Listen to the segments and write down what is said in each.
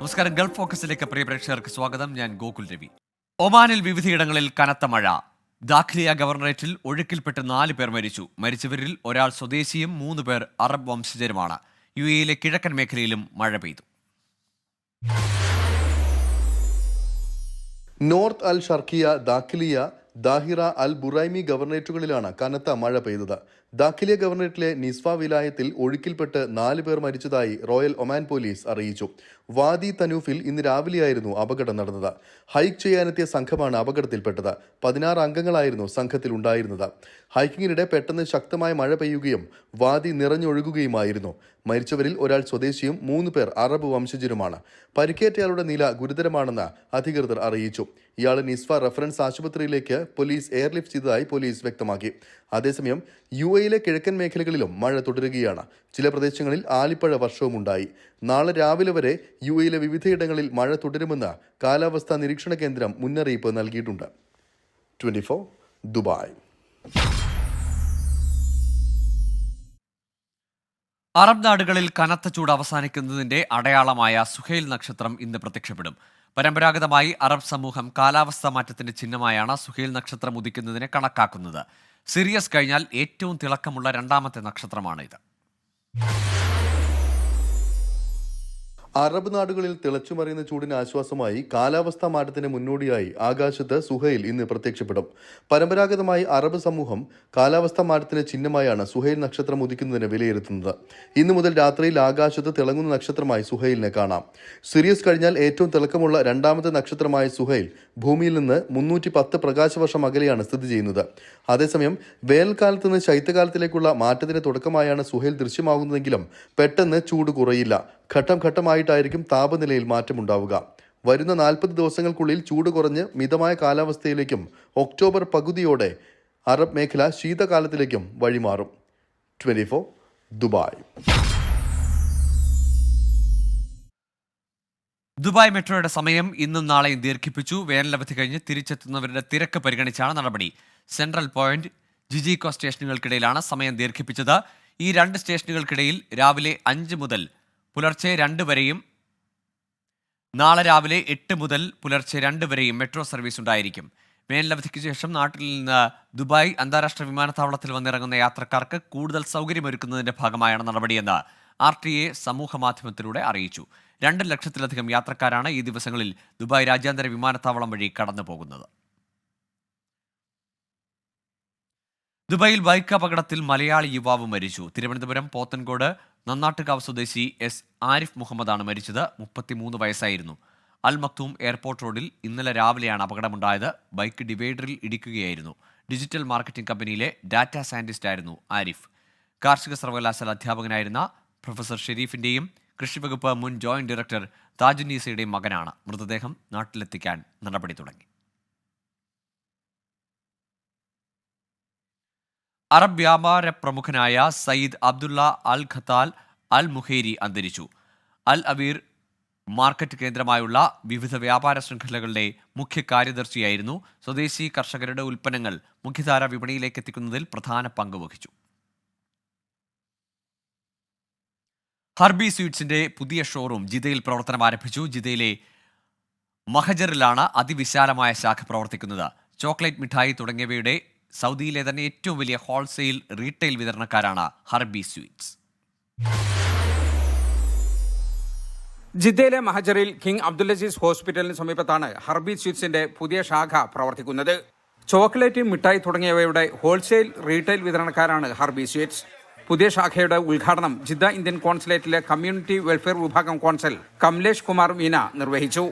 നമസ്കാരം. ഗൾഫ് ഫോക്കസിലേക്ക് പ്രിയ പ്രേക്ഷകർക്ക് സ്വാഗതം. ഞാൻ ഗോകുൽ രവി. ഒമാനിൽ വിവിധയിടങ്ങളിൽ കനത്ത മഴ. ദാഖ്ലിയ ഗവർണറേറ്റിൽ ഒഴുക്കിൽപ്പെട്ട് 4 പേർ മരിച്ചു. മരിച്ചവരിൽ ഒരാൾ സ്വദേശിയും 3 പേർ അറബ് വംശജരുമാണ്. UAE കിഴക്കൻ മേഖലയിലും മഴ പെയ്തു. നോർത്ത് അൽ ഷർക്കിയ, ദാഖിലിയ, ദാഹിറ, അൽ ബുറൈമി ഗവർണറേറ്റുകളിലാണ് കനത്ത മഴ പെയ്തത്. ദാഖിലിയ ഗവർണറേറ്റിലെ നിസ്വ വിലായത്തിൽ ഒഴുക്കിൽപ്പെട്ട് 4 പേർ മരിച്ചതായി റോയൽ ഒമാൻ പോലീസ് അറിയിച്ചു. വാദി തനൂഫിൽ ഇന്ന് രാവിലെയായിരുന്നു അപകടം നടന്നത്. ഹൈക്ക് ചെയ്യാനെത്തിയ സംഘമാണ് അപകടത്തിൽപ്പെട്ടത്. 16 അംഗങ്ങളായിരുന്നു സംഘത്തിൽ ഉണ്ടായിരുന്നത്. ഹൈക്കിങ്ങിനിടെ പെട്ടെന്ന് ശക്തമായ മഴ പെയ്യുകയും വാദി നിറഞ്ഞൊഴുകുകയുമായിരുന്നു. മരിച്ചവരിൽ ഒരാൾ സ്വദേശിയും 3 പേർ അറബ് വംശജരുമാണ്. പരിക്കേറ്റയാളുടെ നില ഗുരുതരമാണെന്ന് അധികൃതർ അറിയിച്ചു. ഇയാളെ നിസ്വ റഫറൻസ് ആശുപത്രിയിലേക്ക് പോലീസ് എയർലിഫ്റ്റ് ചെയ്തതായി പോലീസ് വ്യക്തമാക്കി. അതേസമയം UAE കിഴക്കൻ മേഖലകളിലും മഴ തുടരുകയാണ്. ചില പ്രദേശങ്ങളിൽ ആലിപ്പഴ വർഷവും ഉണ്ടായി. നാളെ രാവിലെ വരെ UAE വിവിധയിടങ്ങളിൽ മഴ തുടരുമെന്ന് കാലാവസ്ഥാ നിരീക്ഷണ കേന്ദ്രം മുന്നറിയിപ്പ് നൽകിയിട്ടുണ്ട്. 24 ദുബായ്. അറബ് നാടുകളിൽ കനത്ത ചൂട് അവസാനിക്കുന്നതിന്റെ അടയാളമായ സുഹൈൽ നക്ഷത്രം ഇന്ന് പ്രത്യക്ഷപ്പെടും. പരമ്പരാഗതമായി അറബ് സമൂഹം കാലാവസ്ഥാ മാറ്റത്തിന്റെ ചിഹ്നമായാണ് സുഹൈൽ നക്ഷത്രം ഉദിക്കുന്നതിനെ കണക്കാക്കുന്നത്. സിറിയസ് കഴിഞ്ഞാൽ ഏറ്റവും തിളക്കമുള്ള 2ാമത്തെ നക്ഷത്രമാണിത്. അറബ് നാടുകളിൽ തിളച്ചുമറിയുന്ന ചൂടിന് ആശ്വാസമായി കാലാവസ്ഥാ മാറ്റത്തിന് മുന്നോടിയായി ആകാശത്ത് സുഹൈൽ ഇന്ന് പ്രത്യക്ഷപ്പെടും. പരമ്പരാഗതമായി അറബ് സമൂഹം കാലാവസ്ഥാ മാറ്റത്തിന് ചിഹ്നമായാണ് സുഹൈൽ നക്ഷത്രം ഉദിക്കുന്നതിന് വിലയിരുത്തുന്നത്. ഇന്നു മുതൽ രാത്രിയിൽ ആകാശത്ത് തിളങ്ങുന്ന നക്ഷത്രമായി സുഹൈലിനെ കാണാം. സിറിയസ് കഴിഞ്ഞാൽ ഏറ്റവും തിളക്കമുള്ള 2ാമത്തെ നക്ഷത്രമായ സുഹൈൽ ഭൂമിയിൽ നിന്ന് 310 പ്രകാശവർഷം അകലെയാണ് സ്ഥിതി ചെയ്യുന്നത്. അതേസമയം വേനൽക്കാലത്ത് നിന്ന് ശൈത്യകാലത്തിലേക്കുള്ള മാറ്റത്തിന് തുടക്കമായാണ് സുഹൈൽ ദൃശ്യമാകുന്നതെങ്കിലും പെട്ടെന്ന് ചൂട് കുറയില്ല. ഘട്ടം ഘട്ടമായിട്ടായിരിക്കും താപനിലയിൽ മാറ്റമുണ്ടാവുക. വരുന്ന 40 ദിവസങ്ങൾക്കുള്ളിൽ ചൂട് കുറഞ്ഞ് മിതമായ കാലാവസ്ഥയിലേക്കും ഒക്ടോബർ പകുതിയോടെ അറബ് മേഖല ശീതകാലത്തിലേക്കും വഴിമാറും. 24 ദുബായ്. ദുബായ് മെട്രോയുടെ സമയം ഇന്നും നാളെയും ദീർഘിപ്പിച്ചു. വേനലവധി കഴിഞ്ഞ് തിരിച്ചെത്തുന്നവരുടെ തിരക്ക് പരിഗണിച്ചാണ് നടപടി. സെൻട്രൽ പോയിന്റ്, ജിജിക്കോ സ്റ്റേഷനുകൾക്കിടയിലാണ് സമയം ദീർഘിപ്പിച്ചത്. ഈ 2 സ്റ്റേഷനുകൾക്കിടയിൽ രാവിലെ 5 മുതൽ പുലർച്ചെ 2 വരെയും നാളെ രാവിലെ 8 മുതൽ പുലർച്ചെ 2 വരെയും മെട്രോ സർവീസ് ഉണ്ടായിരിക്കും. വേനലവധിക്ക് ശേഷം നാട്ടിൽ നിന്ന് ദുബായ് അന്താരാഷ്ട്ര വിമാനത്താവളത്തിൽ വന്നിറങ്ങുന്ന യാത്രക്കാർക്ക് കൂടുതൽ സൗകര്യമൊരുക്കുന്നതിന്റെ ഭാഗമായാണ് നടപടിയെന്ന് RTA സമൂഹ മാധ്യമത്തിലൂടെ അറിയിച്ചു. 2 ലക്ഷത്തിലധികം യാത്രക്കാരാണ് ഈ ദിവസങ്ങളിൽ ദുബായ് രാജ്യാന്തര വിമാനത്താവളം വഴി കടന്നു പോകുന്നത്. ദുബായിൽ ബൈക്ക് അപകടത്തിൽ മലയാളി യുവാവ് മരിച്ചു. തിരുവനന്തപുരം പോത്തൻകോട് നന്നാട്ടുകാവ് സ്വദേശി S. ആരിഫ് മുഹമ്മദാണ് മരിച്ചത്. 33 വയസ്സായിരുന്നു. അൽ മക്തൂം എയർപോർട്ട് റോഡിൽ ഇന്നലെ രാവിലെയാണ് അപകടമുണ്ടായത്. ബൈക്ക് ഡിവൈഡറിൽ ഇടിക്കുകയായിരുന്നു. ഡിജിറ്റൽ മാർക്കറ്റിംഗ് കമ്പനിയിലെ ഡാറ്റാ സയന്റിസ്റ്റ് ആയിരുന്നു ആരിഫ്. കാർഷിക സർവകലാശാല അധ്യാപകനായിരുന്ന പ്രൊഫസർ ഷെരീഫിന്റെയും കൃഷിവകുപ്പ് മുൻ ജോയിന്റ് ഡയറക്ടർ താജുന്നീസയുടെയും മകനാണ്. മൃതദേഹം നാട്ടിലെത്തിക്കാൻ നടപടി തുടങ്ങി. അറബ് വ്യാപാര പ്രമുഖനായ സയ്യിദ് അബ്ദുള്ള അൽ ഖത്താൽ അൽ മുഹേരി അന്തരിച്ചു. അൽ അവീർ മാർക്കറ്റ് കേന്ദ്രമായുള്ള വിവിധ വ്യാപാര ശൃംഖലകളുടെ മുഖ്യ കാര്യദർശിയായിരുന്നു. സ്വദേശി കർഷകരുടെ ഉൽപ്പന്നങ്ങൾ മുഖ്യധാര വിപണിയിലേക്ക് എത്തിക്കുന്നതിൽ പ്രധാന പങ്ക് വഹിച്ചു. ഹർബി സ്വീറ്റ്സിന്റെ പുതിയ ഷോറൂം ജിദ്ദയിൽ പ്രവർത്തനം ആരംഭിച്ചു. ജിദ്ദയിലെ മഹജറിലാണ് അതിവിശാലമായ ശാഖ പ്രവർത്തിക്കുന്നത്. ചോക്ലേറ്റ്, മിഠായി തുടങ്ങിയവയുടെ സൗദിയിലെ തന്നെ ഏറ്റവും വലിയ ഹോൾസെയിൽ റീറ്റെയിൽ വിതരണക്കാരാണ് ഹർബി സ്വീറ്റ്സ്. ജിദ്ദയിലെ മഹജറിൽ കിങ് അബ്ദുൽ അസീസ് ഹോസ്പിറ്റലിന് സമീപത്താണ് ഹർബി സ്വീറ്റ്സിന്റെ പുതിയ ശാഖ പ്രവർത്തിക്കുന്നത്. ചോക്ലേറ്റ്, മിഠായി തുടങ്ങിയവയുടെ ഹോൾസെയിൽ റീറ്റെയിൽ വിതരണക്കാരാണ് ഹർബി സ്വീറ്റ്സ്. പുതിയ ശാഖയുടെ ഉദ്ഘാടനം ജിദ്ദ ഇന്ത്യൻ കോൺസുലേറ്റിലെ കമ്മ്യൂണിറ്റി വെൽഫെയർ വിഭാഗം കോൺസൽ കമലേഷ് കുമാർ മീന നിർവഹിച്ചു.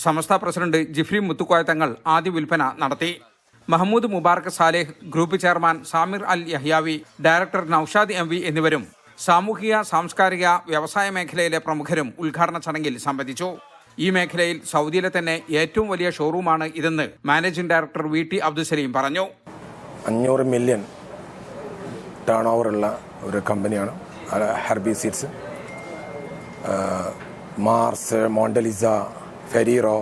സമസ്ത പ്രസിഡന്റ് ജിഫ്രി മുത്തുക്കോയ തങ്ങൾ ആദ്യ വിൽപ്പന നടത്തി. Mahmoud Mubarak Saleh, group chairman Samir Al Yahyawi, director Naushad MV എന്നിവരും സാമൂഹിക, സാംസ്കാരിക, വ്യവസായ മേഖലയിലെ പ്രമുഖരും ഉദ്ഘാടന ചടങ്ങിൽ സംബന്ധിച്ചു. ഈ മേഖലയിൽ സൗദിയിലെ തന്നെ ഏറ്റവും വലിയ ഷോറൂമാണ് ഇതെന്ന് managing director VT Abdul Saleem പറഞ്ഞു. 500 മില്യൺ ടേൺ ഓവറുള്ള ഒരു കമ്പനിയാണ് ഹർബി സീഡ്സ്. Mars, Mondelez, Ferrero,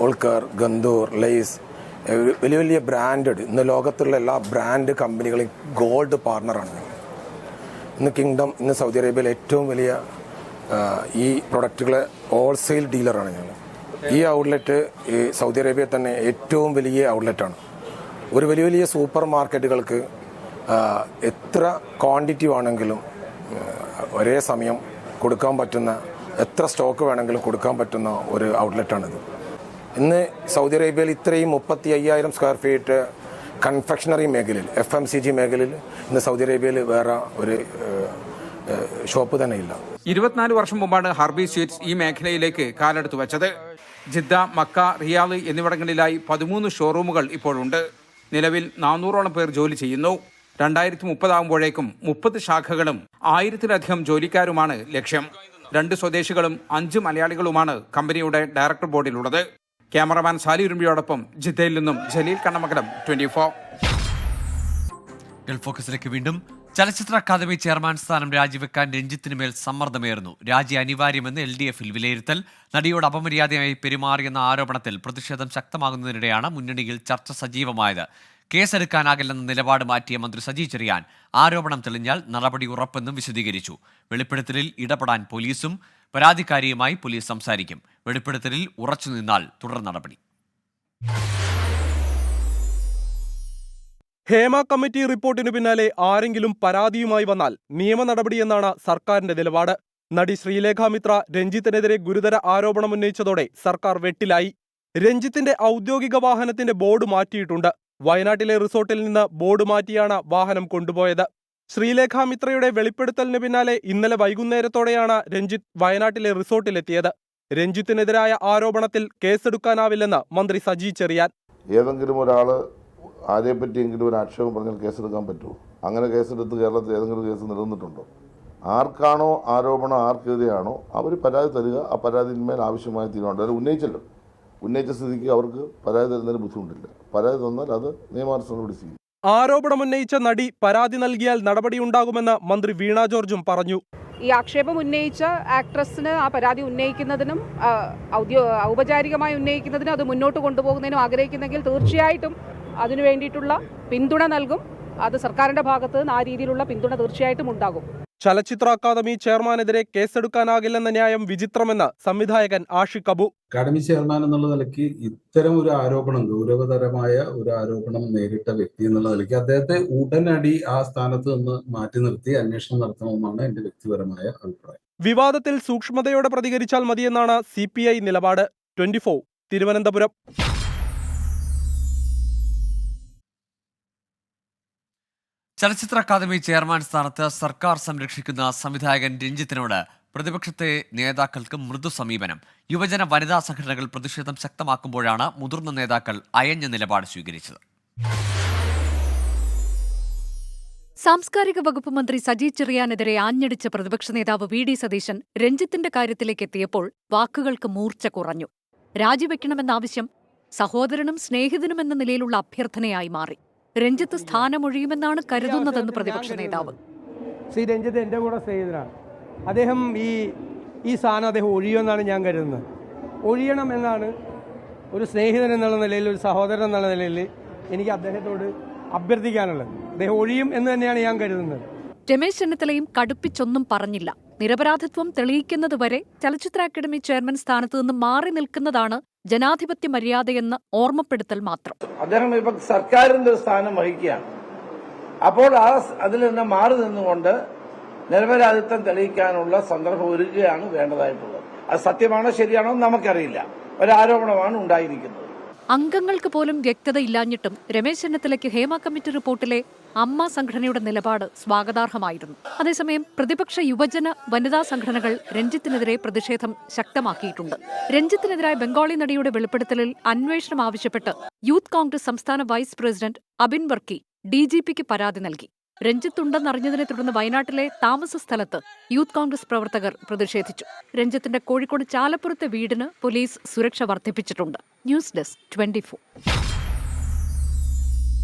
Ulker, Gandour, Lay's വലിയ വലിയ ബ്രാൻഡഡ്, ഇന്ന് ലോകത്തുള്ള എല്ലാ ബ്രാൻഡ് കമ്പനികളും ഗോൾഡ് പാർട്ണറാണ് ഞങ്ങൾ. ഇന്ന് കിങ്ഡം, ഇന്ന് സൗദി അറേബ്യയിലെ ഏറ്റവും വലിയ ഈ പ്രൊഡക്റ്റുകളെ ഹോൾസെയിൽ ഡീലറാണ് ഞങ്ങൾ. ഈ ഔട്ട്ലെറ്റ് ഈ സൗദി അറേബ്യയിൽ തന്നെ ഏറ്റവും വലിയ ഔട്ട്ലെറ്റാണ്. ഒരു വലിയ വലിയ സൂപ്പർ മാർക്കറ്റുകൾക്ക് എത്ര ക്വാണ്ടിറ്റി വേണമെങ്കിലും ഒരേ സമയം കൊടുക്കാൻ പറ്റുന്ന, എത്ര സ്റ്റോക്ക് വേണമെങ്കിലും കൊടുക്കാൻ പറ്റുന്ന ഒരു ഔട്ട്ലെറ്റാണിത്. ഇന്ന് സൗദി അറേബ്യയിൽ ഇത്രയും 35,000 സ്ക്വയർ ഫീറ്റ് കൺഫെക്ഷണറി മേഖലയിൽ, FMCG മേഖലയിൽ ഇന്ന് സൗദി അറേബ്യയിൽ വേറെ ഒരു ഷോപ്പ് തന്നെ ഇല്ല. 24 വർഷം മുമ്പാണ് ഹർബി സ്വീറ്റ്സ് ഈ മേഖലയിലേക്ക് കാലെടുത്തു വെച്ചത്. ജിദ്ദ, മക്ക, റിയാദ് എന്നിവിടങ്ങളിലായി 13 ഷോറൂമുകൾ ഇപ്പോഴുണ്ട്. നിലവിൽ 400ഓളം പേർ ജോലി ചെയ്യുന്നു. 2030 ആകുമ്പോഴേക്കും 30 ശാഖകളും 1000-ലധികം ജോലിക്കാരുമാണ് ലക്ഷ്യം. 2 സ്വദേശികളും 5 മലയാളികളുമാണ് കമ്പനിയുടെ ഡയറക്ടർ ബോർഡിലുള്ളത്. ക്യാമറമാൻ സാലി ഉരുമ്പിയോടൊപ്പം ജിദ്ദയിൽ നിന്നും ജലീൽ കണ്ണമംഗലം, 24. ഗൾഫ് ഫോക്കസിലേക്ക് വീണ്ടും. ചലച്ചിത്ര അക്കാദമി ചെയർമാൻ സ്ഥാനം രാജിവെക്കാൻ രഞ്ജിത്തിന് മേൽ സമ്മർദ്ദമേറുന്നു. രാജി അനിവാര്യമെന്ന് LDF-ൽ വിലയിരുത്തൽ. നടിയോട് അപമര്യാദയായി പെരുമാറിയെന്ന ആരോപണത്തിൽ പ്രതിഷേധം ശക്തമാകുന്നതിനിടെയാണ് മുന്നണിയിൽ ചർച്ച സജീവമായത്. കേസെടുക്കാനാകില്ലെന്ന നിലപാട് മാറ്റിയ മന്ത്രി സജി ചെറിയാൻ ആരോപണം തെളിഞ്ഞാൽ നടപടി ഉറപ്പെന്നും വിശദീകരിച്ചു. വെളിപ്പെടുത്തലിൽ ഇടപെടാൻ പോലീസും പരാതിക്കാരിയുമായി പോലീസ് സംസാരിക്കും. വെളിപ്പെടുത്തലിൽ ഉറച്ചുനിന്നാൽ തുടർ നടപടി. ഹേമ കമ്മിറ്റി റിപ്പോർട്ടിനു പിന്നാലെ ആരെങ്കിലും പരാതിയുമായി വന്നാൽ നിയമ നടപടിയെന്നാണ് സർക്കാരിന്റെ നിലപാട്. നടി ശ്രീലേഖ മിത്ര രഞ്ജിത്തിനെതിരെ ഗുരുതര ആരോപണം ഉന്നയിച്ചതോടെ സർക്കാർ വെട്ടിലായി. രഞ്ജിത്തിന്റെ ഔദ്യോഗിക വാഹനത്തിന്റെ ബോർഡ് മാറ്റിയിട്ടുണ്ട്. വയനാട്ടിലെ റിസോർട്ടിൽ നിന്ന് ബോർഡ് മാറ്റിയാണ് വാഹനം കൊണ്ടുപോയത്. ശ്രീലേഖ മിത്രയുടെ വെളിപ്പെടുത്തലിന് പിന്നാലെ ഇന്നലെ വൈകുന്നേരത്തോടെയാണ് രഞ്ജിത്ത് വയനാട്ടിലെ റിസോർട്ടിലെത്തിയത്. രഞ്ജിത്തിനെതിരായ ആരോപണത്തിൽ കേസെടുക്കാനാവില്ലെന്ന് മന്ത്രി സജി ചെറിയാൻ. ഏതെങ്കിലും ഒരാൾ ആരെപ്പറ്റിയെങ്കിലും ഒരു ആക്ഷേപം പറഞ്ഞാൽ കേസെടുക്കാൻ പറ്റുമോ? അങ്ങനെ കേസെടുത്ത് കേരളത്തിൽ ഏതെങ്കിലും കേസ് നിലനിന്നിട്ടുണ്ടോ? ആർക്കാണോ ആരോപണം, ആർക്കെതിരെയാണോ അവർ പരാതി തരിക. ആ പരാതിന്മേൽ ആവശ്യമായ തീരുമാനം. അത് ഉന്നയിച്ചല്ലോ, ഉന്നയിച്ച സ്ഥിതിക്ക് അവർക്ക് പരാതി തരുന്നതിന് ബുദ്ധിമുട്ടില്ല. പരാതി തന്നാൽ അത് നിയമാനുസൃതം സ്വീകരിക്കും. ആരോപണം ഉന്നയിച്ച നടി പരാതി നൽകിയാൽ നടപടിയുണ്ടാകുമെന്ന് മന്ത്രി വീണ ജോർജും പറഞ്ഞു. ഈ ആക്ഷേപം ഉന്നയിച്ച ആക്ട്രസിന് ആ പരാതി ഉന്നയിക്കുന്നതിനും ഔപചാരികമായി ഉന്നയിക്കുന്നതിനും അത് മുന്നോട്ട് കൊണ്ടുപോകുന്നതിനും ആഗ്രഹിക്കുന്നെങ്കിൽ തീർച്ചയായിട്ടും അതിനു വേണ്ടിയിട്ടുള്ള പിന്തുണ നൽകും. അത് സർക്കാരിന്റെ ഭാഗത്ത് നിന്ന് ആ രീതിയിലുള്ള പിന്തുണ തീർച്ചയായിട്ടും ഉണ്ടാകും. ചലച്ചിത്ര അക്കാദമി ചെയർമാനെതിരെ കേസെടുക്കാനാകില്ലെന്ന ന്യായം വിചിത്രമെന്ന് സംവിധായകൻ ആഷിഖ് അബു. അക്കാദമി ചെയർമാൻ എന്നുള്ള നിലയ്ക്ക് ഇത്തരം ഒരു ആരോപണം, ഗൗരവതരമായ ഒരു ആരോപണം നേരിട്ട വ്യക്തി എന്നുള്ള നിലയ്ക്ക് അദ്ദേഹത്തെ ഉടനടി ആ സ്ഥാനത്ത് നിന്ന് മാറ്റി നിർത്തി അന്വേഷണം നടത്തണമെന്നാണ് എന്റെ വ്യക്തിപരമായ അഭിപ്രായം. വിവാദത്തിൽ സൂക്ഷ്മതയോടെ പ്രതികരിച്ചാൽ മതിയെന്നാണ് CPI നിലപാട്. 24 തിരുവനന്തപുരം. ചലച്ചിത്ര അക്കാദമി ചെയർമാൻ സ്ഥാനത്ത് സർക്കാർ സംരക്ഷിക്കുന്ന സംവിധായകൻ രഞ്ജിത്തിനോട് പ്രതിപക്ഷത്തെ നേതാക്കൾക്ക് മൃദു സമീപനം. യുവജന വനിതാ സംഘടനകൾ പ്രതിഷേധം ശക്തമാക്കുമ്പോഴാണ് മുതിർന്ന നേതാക്കൾ അയഞ്ഞ നിലപാട് സ്വീകരിച്ചത്. സാംസ്കാരിക വകുപ്പ് മന്ത്രി സജി ചെറിയാനെതിരെ ആഞ്ഞടിച്ച പ്രതിപക്ഷ നേതാവ് VD സതീശൻ രഞ്ജിത്തിന്റെ കാര്യത്തിലേക്ക് എത്തിയപ്പോൾ വാക്കുകൾക്ക് മൂർച്ച കുറഞ്ഞു. രാജിവെക്കണമെന്ന ആവശ്യം സഹോദരനും സ്നേഹിതനുമെന്ന നിലയിലുള്ള അഭ്യർത്ഥനയായി മാറി. രഞ്ജിത്ത് സ്ഥാനമൊഴിയുമെന്നാണ് കരുതുന്നതെന്ന് പ്രതിപക്ഷ നേതാവ്. ശ്രീ രഞ്ജിത്ത് എൻ്റെ കൂടെ സ്നേഹിതനാണ്. അദ്ദേഹം ഈ സ്ഥാനം അദ്ദേഹം ഒഴിയുമെന്നാണ് ഞാൻ കരുതുന്നത്. ഒഴിയണം എന്നാണ് ഒരു സ്നേഹിതൻ എന്നുള്ള നിലയിൽ, ഒരു സഹോദരൻ എന്നുള്ള നിലയിൽ എനിക്ക് അദ്ദേഹത്തോട് അഭ്യർത്ഥിക്കാനുള്ളത്. അദ്ദേഹം ഒഴിയും എന്ന് തന്നെയാണ് ഞാൻ കരുതുന്നത്. രമേശ് ചെന്നിത്തലയും കടുപ്പിച്ചൊന്നും പറഞ്ഞില്ല. നിരപരാധിത്വം തെളിയിക്കുന്നതുവരെ ചലച്ചിത്ര അക്കാദമി ചെയർമാൻ സ്ഥാനത്ത് നിന്ന് മാറി നിൽക്കുന്നതാണ് ജനാധിപത്യ മര്യാദയെന്ന് ഓർമ്മപ്പെടുത്തൽ മാത്രം. അദ്ദേഹം ഇപ്പൊ സർക്കാരിന്റെ സ്ഥാനം വഹിക്കുകയാണ്. അപ്പോൾ അതിൽ നിന്ന് മാറി നിന്നുകൊണ്ട് നിരപരാധിത്വം തെളിയിക്കാനുള്ള സന്ദർഭം ഒരുക്കുകയാണ് വേണ്ടതായിട്ടുള്ളത്. അത് സത്യമാണോ ശരിയാണോ നമുക്കറിയില്ല. ഒരാരോപണമാണ് ഉണ്ടായിരിക്കുന്നത്. അംഗങ്ങൾക്ക് പോലും വ്യക്തതയില്ലാഞ്ഞിട്ടും രമേശ് ചെന്നിത്തലയ്ക്ക് ഹേമ കമ്മിറ്റി റിപ്പോർട്ടിലെ അമ്മ സംഘടനയുടെ നിലപാട് സ്വാഗതാർഹമായിരുന്നു. അതേസമയം പ്രതിപക്ഷ യുവജന വനിതാ സംഘടനകൾ രഞ്ജിത്തിനെതിരെ പ്രതിഷേധം ശക്തമാക്കിയിട്ടുണ്ട്. രഞ്ജിത്തിനെതിരായ ബംഗാളി നടിയുടെ വെളിപ്പെടുത്തലിൽ അന്വേഷണം ആവശ്യപ്പെട്ട് യൂത്ത് കോൺഗ്രസ് സംസ്ഥാന വൈസ് പ്രസിഡന്റ് അബിൻ വർക്കി DGPക്ക് പരാതി നൽകി. രഞ്ജിത്ത് ഉണ്ടെന്നറിഞ്ഞതിനെ തുടർന്ന് വയനാട്ടിലെ താമസ സ്ഥലത്ത് യൂത്ത് കോൺഗ്രസ് പ്രവർത്തകർ പ്രതിഷേധിച്ചു. രഞ്ജിത്തിന്റെ കോഴിക്കോട് ചാലപ്പുറത്തെ വീടിന് പോലീസ് സുരക്ഷ വർദ്ധിപ്പിച്ചിട്ടുണ്ട്. News desk 24.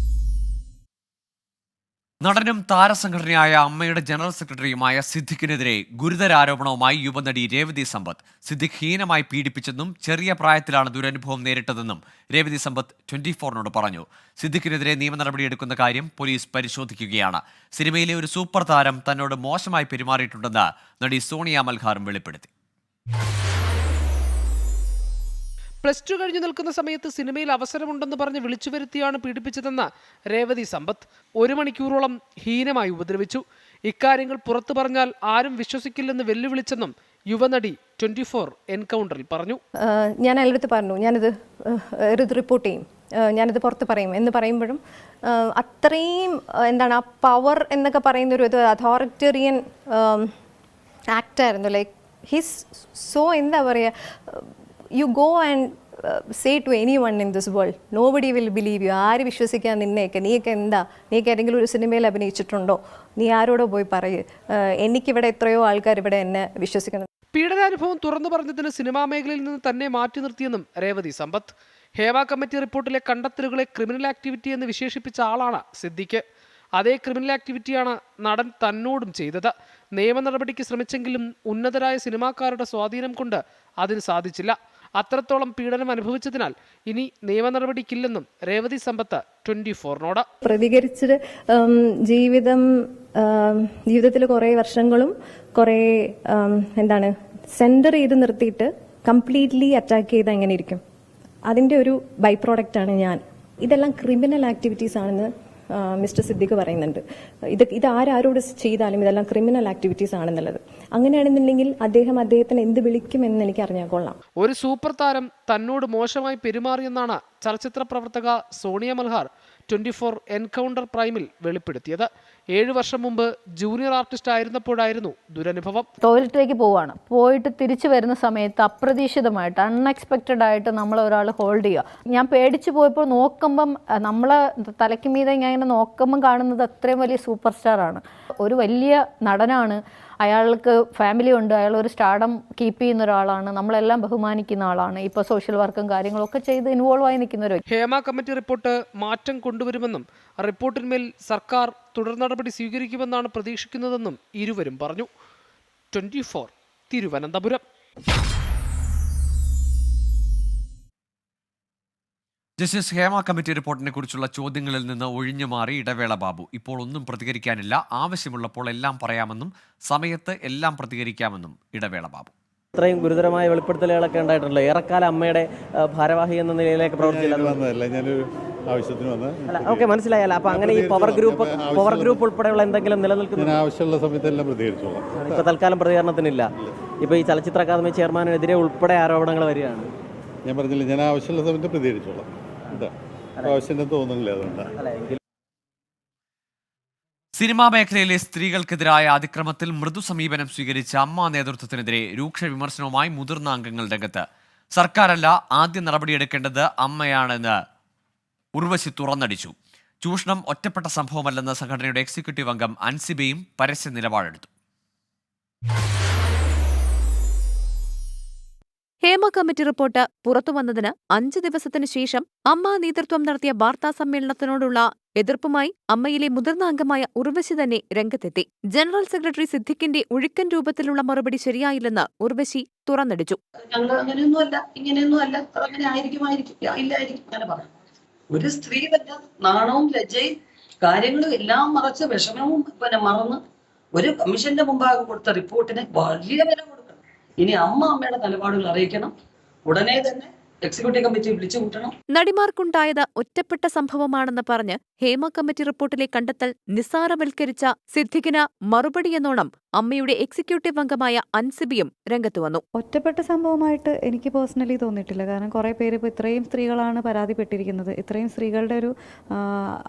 നടനും താരസംഘടനയായ അമ്മയുടെ ജനറൽ സെക്രട്ടറിയുമായ സിദ്ദിഖിനെതിരെ ഗുരുതര ആരോപണവുമായി യുവനടി രേവതി സമ്പത്ത്. സിദ്ദിഖ് ഹീനമായി പീഡിപ്പിച്ചെന്നും ചെറിയ പ്രായത്തിലാണ് ദുരനുഭവം നേരിട്ടതെന്നും രേവതി സമ്പത്ത് 24-നോട് പറഞ്ഞു. സിദ്ദിഖിനെതിരെ നിയമ നടപടിയെടുക്കുന്ന കാര്യം പോലീസ് പരിശോധിക്കുകയാണ്. സിനിമയിലെ ഒരു സൂപ്പർ താരം തന്നോട് മോശമായി പെരുമാറിയിട്ടുണ്ടെന്ന് നടി സോണിയ മൽഹാറും വെളിപ്പെടുത്തി. +2 കഴിഞ്ഞു നിൽക്കുന്ന സമയത്ത് സിനിമയിൽ അവസരമുണ്ടെന്ന് പറഞ്ഞ് വിളിച്ചു വരുത്തിയാണ് പീഡിപ്പിച്ചതെന്ന് രേവതി സമ്പത്ത് 1 മണിക്കൂറോളം ഹീനമായി ഉപദ്രവിച്ചു. ഇക്കാര്യങ്ങൾ പുറത്തു പറഞ്ഞാൽ ആരും വിശ്വസിക്കില്ലെന്ന് വെല്ലുവിളിച്ചെന്നും യുവനടി 24 എൻകൗണ്ടറിൽ പറഞ്ഞു. ഞാൻ അയാളുടെ പറഞ്ഞു, ഞാനിത് റിപ്പോർട്ട് ചെയ്യും, ഞാനിത് പുറത്ത് പറയും എന്ന് പറയുമ്പോഴും അത്രയും എന്താണ് ആ പവർ എന്നൊക്കെ പറയുന്ന ഒരു അതോറിറ്റേറിയൻ ആക്ടായിരുന്നു. ലൈക്ക് ഹിസ് സോ എന്താ പറയുക, you go and say to anyone in this world, nobody will believe you. ആര് വിശ്വസിക്കാൻ നിന്നെയൊക്കെ, നീയൊക്കെ എന്താ, നീക്ക് ഏതെങ്കിലും ഒരു സിനിമയിൽ അഭിനയിച്ചിട്ടുണ്ടോ, നീ ആരോടോ പോയി പറയ്, എനിക്കിവിടെ എത്രയോ ആൾക്കാർ ഇവിടെ എന്നെ വിശ്വസിക്കണം. പീഡനാനുഭവം തുറന്നു പറഞ്ഞതിന് സിനിമാ മേഖലയിൽ നിന്ന് തന്നെ മാറ്റി നിർത്തിയെന്നും രേവതി സമ്പത്ത്. ഹേമ കമ്മിറ്റി റിപ്പോർട്ടിലെ കണ്ടെത്തലുകളെ ക്രിമിനൽ ആക്ടിവിറ്റി എന്ന് വിശേഷിപ്പിച്ച ആളാണ് സിദ്ദിഖ്. അതേ ക്രിമിനൽ ആക്ടിവിറ്റിയാണ് നടൻ തന്നോടും ചെയ്തത്. നിയമ നടപടിക്ക് ശ്രമിച്ചെങ്കിലും ഉന്നതരായ സിനിമാക്കാരുടെ സ്വാധീനം കൊണ്ട് അതിന് സാധിച്ചില്ല. അത്രത്തോളം പീഡനം അനുഭവിച്ചതിനാൽ ഇനി നിയമ നടപടിക്കില്ലെന്നും രേവതി സമ്പത്ത് 24-നോട് പ്രതികരിച്ചിട്ട് ജീവിതത്തിൽ കുറേ വർഷങ്ങളും കുറേ എന്താണ് സെന്റർ ചെയ്ത് നിർത്തിയിട്ട് കംപ്ലീറ്റ്ലി അറ്റാക്ക് ചെയ്ത് എങ്ങനെ ഇരിക്കും, അതിൻ്റെ ഒരു ബൈ പ്രോഡക്റ്റാണ് ഞാൻ. ഇതെല്ലാം ക്രിമിനൽ ആക്ടിവിറ്റീസ് ആണെന്ന് മിസ്റ്റർ സിദ്ദിഖ് പറയുന്നുണ്ട്. ഇത് ആരോട് ചെയ്താലും ഇതെല്ലാം ക്രിമിനൽ ആക്ടിവിറ്റീസ് ആണെന്നുള്ളത്. അങ്ങനെയാണെന്നുണ്ടെങ്കിൽ അദ്ദേഹത്തിന് എന്ത് വിളിക്കുമെന്ന് എനിക്ക് അറിഞ്ഞാൽ കൊള്ളാം. ഒരു സൂപ്പർ താരം തന്നോട് മോശമായി പെരുമാറിയെന്നാണ് ചലച്ചിത്ര പ്രവർത്തക സോണിയ മൽഹാർ 24 എൻകൗണ്ടർ പ്രൈമിൽ വെളിപ്പെടുത്തിയത്. 7 വർഷം മുമ്പ് ജൂനിയർ ആർട്ടിസ്റ്റ് ആയിരുന്നപ്പോഴായിരുന്നു ദുരനുഭവം. ടോയ്ലറ്റിലേക്ക് പോയിട്ട് തിരിച്ചു വരുന്ന സമയത്ത് അപ്രതീക്ഷിതമായിട്ട് അൺഎക്സ്പെക്റ്റഡ് ആയിട്ട് നമ്മളെ ഒരാൾ ഹോൾഡ് ചെയ്യുക. ഞാൻ പേടിച്ചു പോയപ്പോൾ നോക്കുമ്പം നമ്മളെ തലയ്ക്ക് മീതെ ഞാൻ ഇങ്ങനെ നോക്കുമ്പം കാണുന്നത് അത്രയും വലിയ സൂപ്പർ സ്റ്റാറാണ്, ഒരു വലിയ നടനാണ്, അയാൾക്ക് ഫാമിലി ഉണ്ട്, അയാൾ ഒരു സ്റ്റാർഡം കീപ്പ് ചെയ്യുന്ന ഒരാളാണ്, നമ്മളെല്ലാം ബഹുമാനിക്കുന്ന ആളാണ്, ഇപ്പോൾ സോഷ്യൽ വർക്കും കാര്യങ്ങളൊക്കെ ചെയ്ത് ഇൻവോൾവ് ആയി നിൽക്കുന്ന ഒരു. ഹേമ കമ്മിറ്റി റിപ്പോർട്ട് മാറ്റം കൊണ്ടുവരുമെന്നും റിപ്പോർട്ടിന്മേൽ സർക്കാർ തുടർ നടപടി സ്വീകരിക്കുമെന്നാണ് പ്രതീക്ഷിക്കുന്നതെന്നും ഇരുവരും പറഞ്ഞു. 24 തിരുവനന്തപുരം. ജസ്റ്റിസ് ഹേമ കമ്മിറ്റി റിപ്പോർട്ടിനെ കുറിച്ചുള്ള ചോദ്യങ്ങളിൽ നിന്ന് ഒഴിഞ്ഞു മാറി ഇടവേള ബാബു. ഇപ്പോൾ ഒന്നും പ്രതികരിക്കാനില്ല, ആവശ്യമുള്ളപ്പോൾ എല്ലാം പറയാമെന്നും സമയത്ത് എല്ലാം പ്രതികരിക്കാമെന്നും ഇടവേള ബാബു. ഇത്രയും ഗുരുതരമായ വെളിപ്പെടുത്തലുകളൊക്കെ ഉണ്ടായിട്ടുണ്ടല്ലോ. ഏറെക്കാലം അമ്മയുടെ ഭാരവാഹി എന്ന നിലയിലേക്ക് പ്രവർത്തിച്ചില്ല. ഞാനൊരു ആവശ്യത്തിന് വന്ന ഓക്കെ, മനസ്സിലായല്ലോ. അപ്പൊ അങ്ങനെ ഈ പവർ ഗ്രൂപ്പ് ഉൾപ്പെടെയുള്ള എന്തെങ്കിലും നിലനിൽക്കുന്ന ആവശ്യമുള്ള സമയത്തെല്ലാം പ്രതികരിച്ചോളാം. ഇപ്പൊ തൽക്കാലം പ്രതികരണത്തിനില്ല. ഇപ്പൊ ഈ ചലച്ചിത്ര അക്കാദമി ചെയർമാനെതിരെ ഉൾപ്പെടെ ആരോപണങ്ങൾ വരികയാണ്. ഞാൻ പറഞ്ഞില്ല, ഞാൻ ആവശ്യമുള്ള സമയത്ത് പ്രതികരിച്ചോളാം. ആവശ്യം തോന്നുന്നില്ല, അതുകൊണ്ടാണ്. സിനിമാ മേഖലയിലെ സ്ത്രീകൾക്കെതിരായ അതിക്രമത്തിൽ മൃദു സമീപനം സ്വീകരിച്ച അമ്മ നേതൃത്വത്തിനെതിരെ രൂക്ഷ വിമർശനവുമായി മുതിർന്ന അംഗങ്ങൾ രംഗത്ത്. സർക്കാരല്ല ആദ്യം നടപടിയെടുക്കേണ്ടത് അമ്മയാണെന്ന് ഉർവശി തുറന്നടിച്ചു. ചൂഷണം ഒറ്റപ്പെട്ട സംഭവമല്ലെന്ന് സംഘടനയുടെ എക്സിക്യൂട്ടീവ് അംഗം അൻസിബയും പരസ്യ നിലപാടെടുത്തു. ഹേമ കമ്മിറ്റി റിപ്പോർട്ട് പുറത്തുവന്നതിന് 5 ദിവസത്തിനു ശേഷം അമ്മ നേതൃത്വം നടത്തിയ വാർത്താ സമ്മേളനത്തിനോടുള്ള എതിർപ്പുമായി അമ്മയിലെ മുതിർന്ന അംഗമായ ഉർവശി തന്നെ രംഗത്തെത്തി. ജനറൽ സെക്രട്ടറി സിദ്ദിഖിന്റെ ഒഴുക്കൻ രൂപത്തിലുള്ള മറുപടി ശരിയായില്ലെന്ന് ഉർവശി തുറന്നടിച്ചു. ഒരു സ്ത്രീ തന്നെ നാണവും ലജ്ജയും കാര്യങ്ങളും എല്ലാം മറച്ച് വിഷമവും മറന്ന് ഒരു കമ്മീഷന്റെ മുമ്പാകെ കൊടുത്ത റിപ്പോർട്ടിന് വലിയ വില കൊടുക്കണം. ഇനി അമ്മയുടെ നിലപാടുകൾ അറിയിക്കണം. ഉടനെ തന്നെ എക്സിക്യൂട്ടീവ് കമ്മിറ്റി വിളിച്ചു കൂട്ടണം. നടിമാർക്കുണ്ടായത് ഒറ്റപ്പെട്ട സംഭവമാണെന്ന് പറഞ്ഞ് ഹേമ കമ്മിറ്റി റിപ്പോർട്ടിലെ കണ്ടെത്തൽ നിസ്സാരവൽക്കരിച്ച സിദ്ദിഖിന് മറുപടിയെന്നോണം അമ്മയുടെ എക്സിക്യൂട്ടീവ് അംഗമായ അൻസിബിയും രംഗത്തുവന്നു. ഒറ്റപ്പെട്ട സംഭവമായിട്ട് എനിക്ക് പേഴ്സണലി തോന്നിയിട്ടില്ല. കാരണം കുറേ പേര് ഇപ്പോൾ ഇത്രയും സ്ത്രീകളാണ് പരാതിപ്പെട്ടിരിക്കുന്നത്. ഇത്രയും സ്ത്രീകളുടെ ഒരു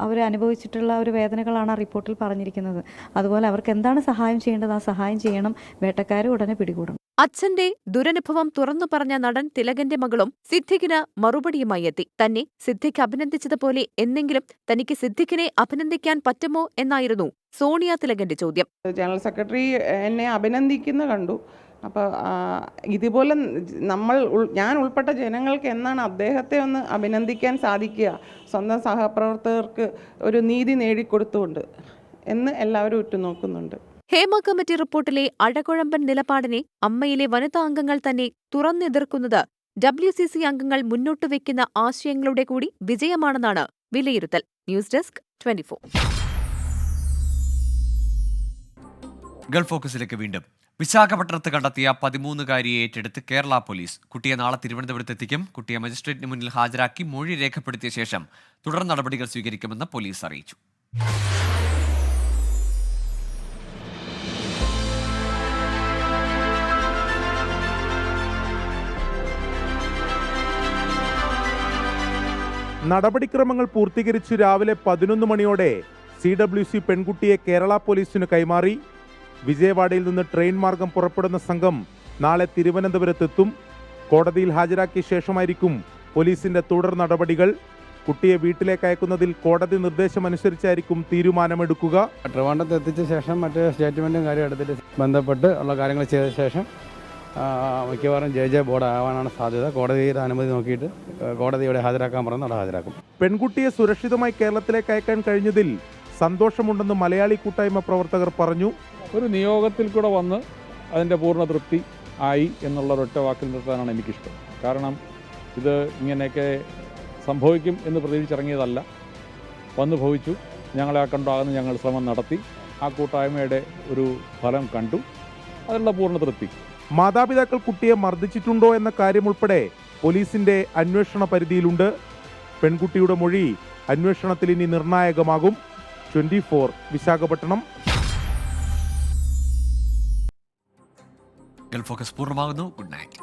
അവർ അനുഭവിച്ചിട്ടുള്ള ഒരു വേദനകളാണ് ആ റിപ്പോർട്ടിൽ പറഞ്ഞിരിക്കുന്നത്. അതുപോലെ അവർക്ക് എന്താണ് സഹായം ചെയ്യേണ്ടത്, ആ സഹായം ചെയ്യണം. വേട്ടക്കാരെ ഉടനെ പിടികൂടണം. അച്ഛന്റെ ദുരനുഭവം തുറന്നു പറഞ്ഞ നടൻ തിലകന്റെ മകളും സിദ്ദിഖിന് മറുപടിയുമായി എത്തി. തന്നെ സിദ്ദിഖ് അഭിനന്ദിച്ചതുപോലെ എന്നെങ്കിലും തനിക്ക് സിദ്ദിഖിനെ അഭിനന്ദിക്കാൻ പറ്റുമോ എന്നായിരുന്നു സോണിയ തിലകന്റെ ചോദ്യം. ജനറൽ സെക്രട്ടറി എന്നെ അഭിനന്ദിക്കുന്ന കണ്ടു. അപ്പോൾ ഇതുപോലെ ഞാൻ ഉൾപ്പെട്ട ജനങ്ങൾക്ക് എന്നാണ് അദ്ദേഹത്തെ ഒന്ന് അഭിനന്ദിക്കാൻ സാധിക്കുക, സ്വന്തം സഹപ്രവർത്തകർക്ക് ഒരു നീതി നേടിക്കൊടുത്തുകൊണ്ട്. എന്ന് എല്ലാവരും ഉറ്റുനോക്കുന്നുണ്ട്. ഹേമ കമ്മിറ്റി റിപ്പോർട്ടിലെ അഴകുഴമ്പൻ നിലപാടിനെ അമ്മയിലെ വനിതാ അംഗങ്ങൾ തന്നെ തുറന്നെതിർക്കുന്നത് WCC അംഗങ്ങൾ മുന്നോട്ട് വയ്ക്കുന്ന ആശയങ്ങളുടെ കൂടി വിജയമാണെന്നാണ് വിലയിരുത്തൽ. News desk 24. ഗൾഫ് ഫോക്കസിലേക്ക് വീണ്ടും. വിശാഖപട്ടണത്ത് കണ്ടെത്തിയ 13-കാരിയെ ഏറ്റെടുത്ത് കേരള പോലീസ്. കുട്ടിയെ നാളെ തിരുവനന്തപുരത്ത് എത്തിക്കും. കുട്ടിയെ മജിസ്ട്രേറ്റിന് മുന്നിൽ ഹാജരാക്കി മൊഴി രേഖപ്പെടുത്തിയ ശേഷം തുടർ നടപടികൾ സ്വീകരിക്കുമെന്ന് പോലീസ് അറിയിച്ചു. നടപടിക്രമങ്ങൾ പൂർത്തീകരിച്ച് രാവിലെ 11 മണിയോടെ CWC പെൺകുട്ടിയെ കേരള പോലീസിന് കൈമാറി. വിജയവാഡയിൽ നിന്ന് ട്രെയിൻ മാർഗം പുറപ്പെടുന്ന സംഘം നാളെ തിരുവനന്തപുരത്തെത്തും. കോടതിയിൽ ഹാജരാക്കിയ ശേഷമായിരിക്കും പോലീസിന്റെ തുടർ നടപടികൾ. കുട്ടിയെ വീട്ടിലേക്ക് അയക്കുന്നതിൽ കോടതി നിർദ്ദേശമനുസരിച്ചായിരിക്കും തീരുമാനമെടുക്കുക. ട്രിവാൻഡ്രത്ത് എത്തിച്ച ശേഷം മറ്റ് സ്റ്റേറ്റ്മെൻറ്റും കാര്യം എടുത്തിട്ട് ബന്ധപ്പെട്ട് ഉള്ള കാര്യങ്ങൾ ചെയ്ത ശേഷം മിക്കവാറും JJ ബോർഡ് ആവാനാണ് സാധ്യത. കോടതിയുടെ അനുമതി നോക്കിയിട്ട് കോടതിയോടെ ഹാജരാക്കാൻ പറഞ്ഞ് അവിടെ ഹാജരാക്കും. പെൺകുട്ടിയെ സുരക്ഷിതമായി കേരളത്തിലേക്ക് അയക്കാൻ കഴിഞ്ഞതിൽ സന്തോഷമുണ്ടെന്ന് മലയാളി കൂട്ടായ്മ പ്രവർത്തകർ പറഞ്ഞു. ഒരു നിയോഗത്തിൽ കൂടെ വന്ന് അതിൻ്റെ പൂർണ്ണ തൃപ്തി ആയി എന്നുള്ള ഒരൊറ്റ വാക്കിൽ നിർത്താനാണ് എനിക്കിഷ്ടം. കാരണം ഇത് ഇങ്ങനെയൊക്കെ സംഭവിക്കും എന്ന് പ്രതീക്ഷിച്ചിറങ്ങിയതല്ല. വന്നു ഭവിച്ചു. ഞങ്ങളെ ആ കണ്ടാകുന്ന ഞങ്ങൾ ശ്രമം നടത്തി. ആ കൂട്ടായ്മയുടെ ഒരു ഫലം കണ്ടു. അതിനുള്ള പൂർണ്ണ തൃപ്തി. മാതാപിതാക്കൾ കുട്ടിയെ മർദ്ദിച്ചിട്ടുണ്ടോ എന്ന കാര്യമുൾപ്പെടെ പോലീസിന്റെ അന്വേഷണ പരിധിയിലുണ്ട്. പെൺകുട്ടിയുടെ മൊഴി അന്വേഷണത്തിൽ ഇനി നിർണായകമാകും. 24 വിശാഖപട്ടണം. ഗൾഫ് ഫോക്കസ് പൂർണ്ണമാകുന്നു. Good night.